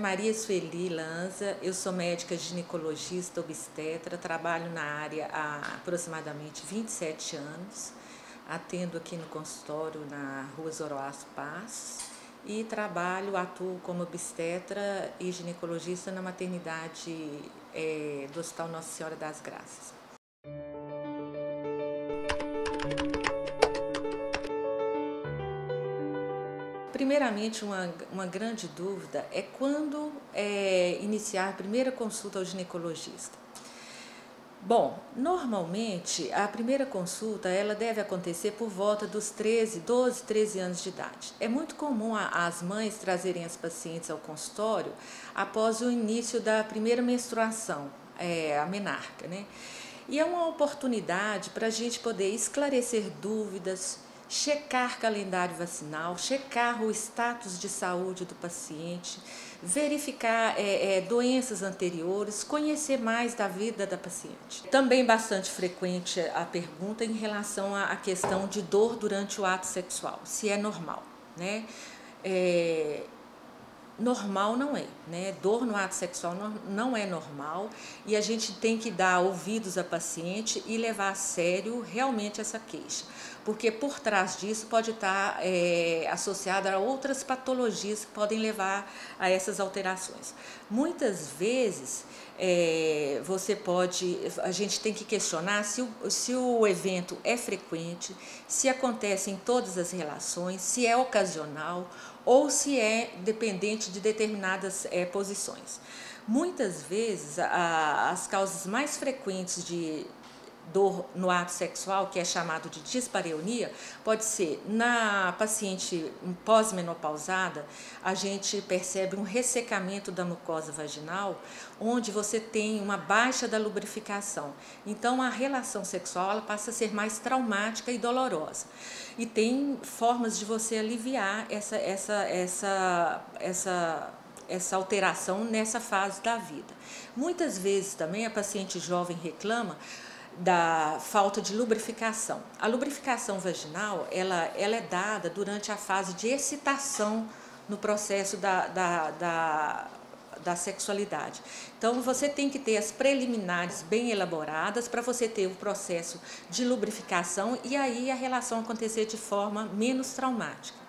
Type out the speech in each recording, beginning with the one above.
Maria Sueli Lanza, eu sou médica ginecologista obstetra, trabalho na área há aproximadamente 27 anos, atendo aqui no consultório na Rua Zoroastro Paz e atuo como obstetra e ginecologista na maternidade do Hospital Nossa Senhora das Graças. Primeiramente, uma grande dúvida é quando iniciar a primeira consulta ao ginecologista. Bom, normalmente a primeira consulta ela deve acontecer por volta dos 12, 13 anos de idade. É muito comum as mães trazerem as pacientes ao consultório após o início da primeira menstruação, a menarca, né? E é uma oportunidade para a gente poder esclarecer dúvidas, checar calendário vacinal, checar o status de saúde do paciente, verificar doenças anteriores, conhecer mais da vida da paciente. Também bastante frequente a pergunta em relação à questão de dor durante o ato sexual, se é normal, né? Normal não é, né? Dor no ato sexual não é normal e a gente tem que dar ouvidos à paciente e levar a sério realmente essa queixa, porque por trás disso pode estar associada a outras patologias que podem levar a essas alterações. Muitas vezes a gente tem que questionar se o evento é frequente, se acontece em todas as relações, se é ocasional ou se é dependente de determinadas posições. Muitas vezes, as causas mais frequentes de dor no ato sexual, que é chamado de dispareunia, pode ser na paciente pós-menopausada, a gente percebe um ressecamento da mucosa vaginal, onde você tem uma baixa da lubrificação. Então, a relação sexual ela passa a ser mais traumática e dolorosa. E tem formas de você aliviar essa alteração nessa fase da vida. Muitas vezes também a paciente jovem reclama da falta de lubrificação. A lubrificação vaginal ela é dada durante a fase de excitação no processo da sexualidade. Então, você tem que ter as preliminares bem elaboradas para você ter o processo de lubrificação e aí a relação acontecer de forma menos traumática.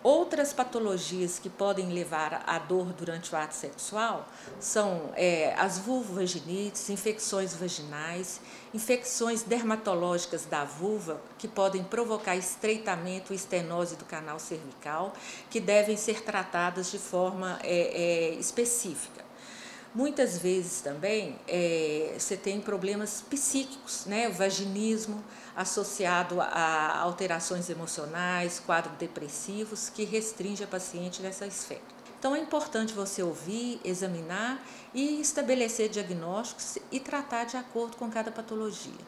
Outras patologias que podem levar à dor durante o ato sexual são as vulvovaginites, infecções vaginais, infecções dermatológicas da vulva, que podem provocar estreitamento e estenose do canal cervical, que devem ser tratadas de forma específica. Muitas vezes também você tem problemas psíquicos, né? O vaginismo associado a alterações emocionais, quadros depressivos, que restringe a paciente nessa esfera. Então é importante você ouvir, examinar e estabelecer diagnósticos e tratar de acordo com cada patologia.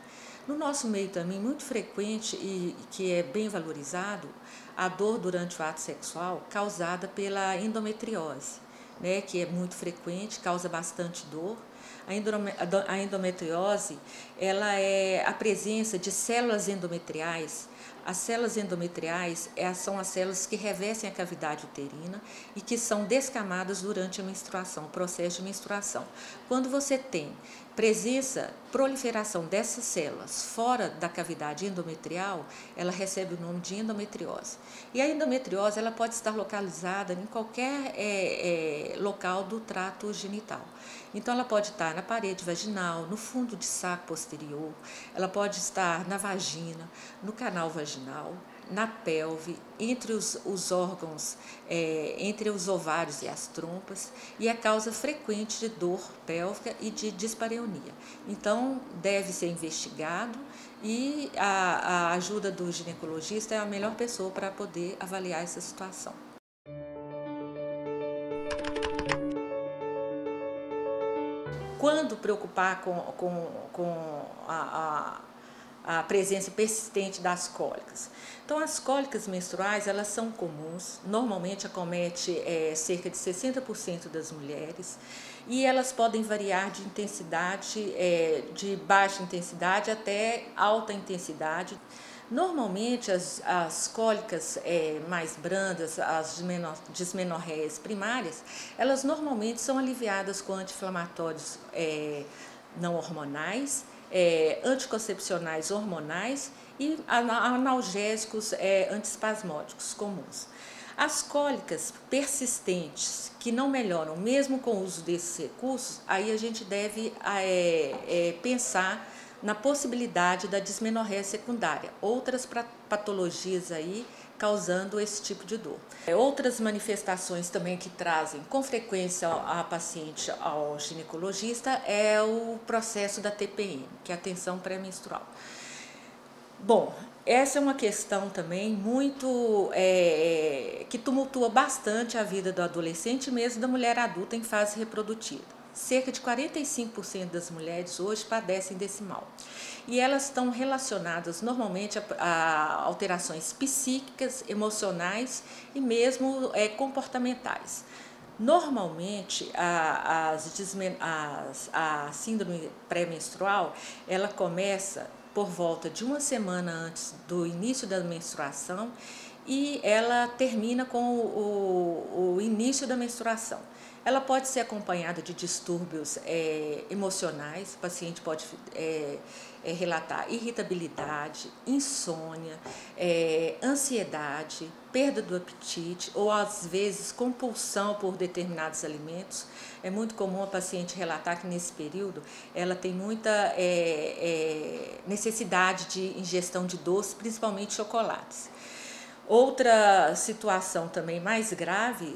No nosso meio também, muito frequente e que é bem valorizado, a dor durante o ato sexual causada pela endometriose, né, que é muito frequente, causa bastante dor. A endometriose ela é a presença de células endometriais. As células endometriais são as células que revestem a cavidade uterina e que são descamadas durante a menstruação, o processo de menstruação. Quando você tem proliferação dessas células fora da cavidade endometrial, ela recebe o nome de endometriose. E a endometriose ela pode estar localizada em qualquer local do trato genital. Então, ela pode estar na parede vaginal, no fundo de saco posterior, ela pode estar na vagina, no canal vaginal, na pelve, entre os órgãos, entre os ovários e as trompas, e é causa frequente de dor pélvica e de dispareunia. Então, deve ser investigado e a ajuda do ginecologista é a melhor pessoa para poder avaliar essa situação. Quando preocupar com a presença persistente das cólicas? Então, as cólicas menstruais, elas são comuns, normalmente acomete cerca de 60% das mulheres e elas podem variar de intensidade, de baixa intensidade até alta intensidade. Normalmente, as cólicas mais brandas, as dismenorreias primárias, elas normalmente são aliviadas com anti-inflamatórios não hormonais, anticoncepcionais hormonais e analgésicos antiespasmódicos comuns. As cólicas persistentes que não melhoram mesmo com o uso desses recursos, aí a gente deve pensar na possibilidade da dismenorreia secundária, outras patologias aí causando esse tipo de dor. Outras manifestações também que trazem com frequência a paciente ao ginecologista é o processo da TPM, que é a tensão pré-menstrual. Bom, essa é uma questão também muito que tumultua bastante a vida do adolescente e mesmo da mulher adulta em fase reprodutiva. Cerca de 45% das mulheres hoje padecem desse mal. E elas estão relacionadas normalmente a alterações psíquicas, emocionais e mesmo comportamentais. Normalmente, a síndrome pré-menstrual, ela começa por volta de uma semana antes do início da menstruação e ela termina com o início da menstruação. Ela pode ser acompanhada de distúrbios emocionais, o paciente pode relatar irritabilidade, insônia, ansiedade, perda do apetite ou às vezes compulsão por determinados alimentos. É muito comum a paciente relatar que nesse período ela tem muita necessidade de ingestão de doces, principalmente chocolates. Outra situação também mais grave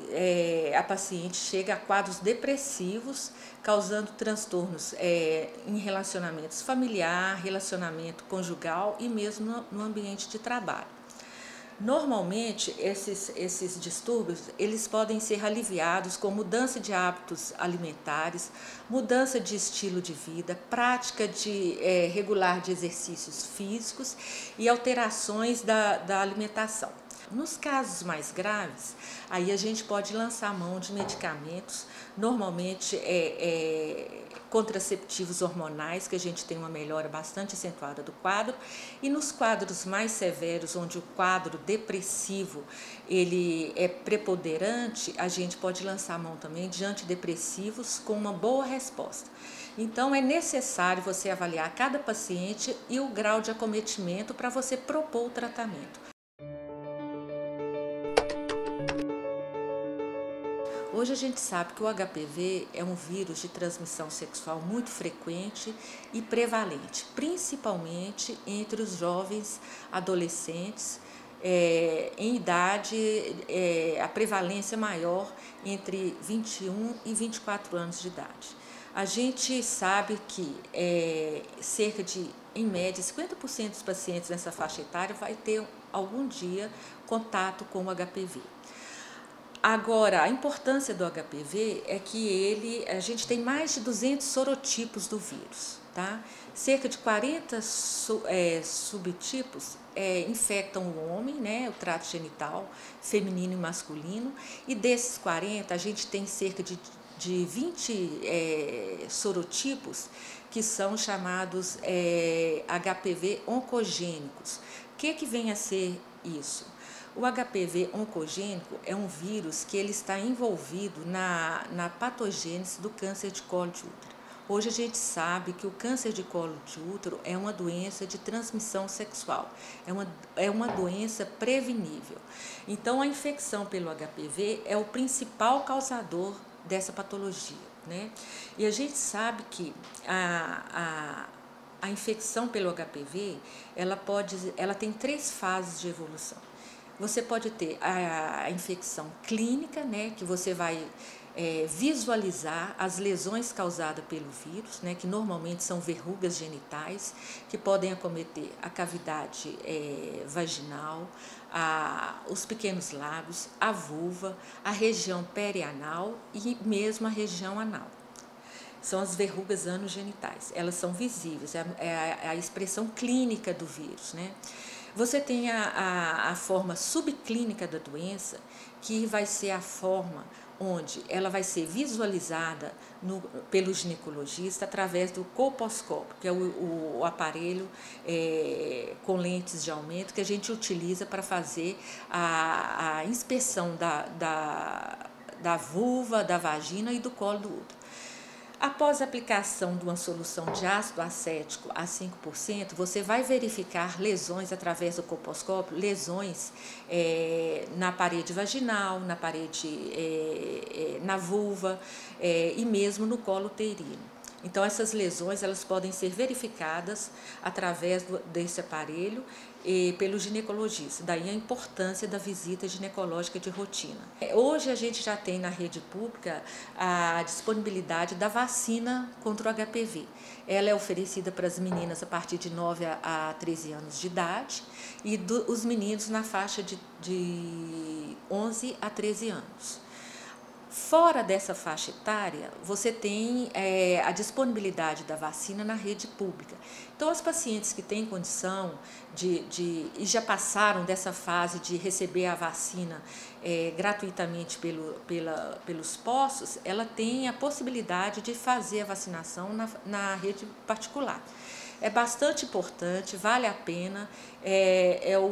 a paciente chega a quadros depressivos, causando transtornos em relacionamentos familiar, relacionamento conjugal e mesmo no ambiente de trabalho. Normalmente, esses distúrbios, eles podem ser aliviados com mudança de hábitos alimentares, mudança de estilo de vida, prática regular de exercícios físicos e alterações da alimentação. Nos casos mais graves, aí a gente pode lançar mão de medicamentos, normalmente contraceptivos hormonais, que a gente tem uma melhora bastante acentuada do quadro, e nos quadros mais severos, onde o quadro depressivo ele é preponderante, a gente pode lançar mão também de antidepressivos com uma boa resposta. Então, é necessário você avaliar cada paciente e o grau de acometimento para você propor o tratamento. Hoje a gente sabe que o HPV é um vírus de transmissão sexual muito frequente e prevalente, principalmente entre os jovens adolescentes, em idade, a prevalência maior entre 21 e 24 anos de idade. A gente sabe que cerca de, em média, 50% dos pacientes nessa faixa etária vai ter algum dia contato com o HPV. Agora, a importância do HPV é que a gente tem mais de 200 sorotipos do vírus, tá? Cerca de 40 subtipos infectam o homem, né, o trato genital feminino e masculino, e desses 40 a gente tem cerca de 20 sorotipos que são chamados HPV oncogênicos. O que vem a ser isso? O HPV oncogênico é um vírus que ele está envolvido na patogênese do câncer de colo de útero. Hoje a gente sabe que o câncer de colo de útero é uma doença de transmissão sexual, é uma doença prevenível. Então, a infecção pelo HPV é o principal causador dessa patologia, né? E a gente sabe que a infecção pelo HPV, ela tem 3 fases de evolução. Você pode ter a infecção clínica, né, que você vai visualizar as lesões causadas pelo vírus, né, que normalmente são verrugas genitais, que podem acometer a cavidade vaginal, os pequenos lábios, a vulva, a região perianal e mesmo a região anal. São as verrugas anogenitais, elas são visíveis, é a expressão clínica do vírus, né? Você tem a forma subclínica da doença, que vai ser a forma onde ela vai ser visualizada pelo ginecologista através do colposcópio, que é o aparelho com lentes de aumento que a gente utiliza para fazer a inspeção da vulva, da vagina e do colo do útero. Após a aplicação de uma solução de ácido acético a 5%, você vai verificar lesões através do colposcópio, lesões na parede vaginal, na parede, na vulva e mesmo no colo uterino. Então, essas lesões elas podem ser verificadas através desse aparelho pelo ginecologista. Daí a importância da visita ginecológica de rotina. Hoje a gente já tem na rede pública a disponibilidade da vacina contra o HPV. Ela é oferecida para as meninas a partir de 9 a 13 anos de idade e os meninos na faixa de 11 a 13 anos. Fora dessa faixa etária, você tem a disponibilidade da vacina na rede pública. Então, as pacientes que têm condição e já passaram dessa fase de receber a vacina gratuitamente pelos postos, ela tem a possibilidade de fazer a vacinação na rede particular. É bastante importante, vale a pena,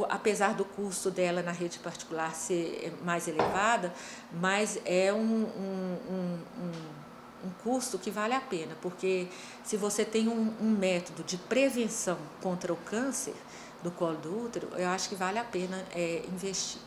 apesar do custo dela na rede particular ser mais elevada, mas é um custo que vale a pena, porque se você tem um método de prevenção contra o câncer do colo do útero, eu acho que vale a pena investir.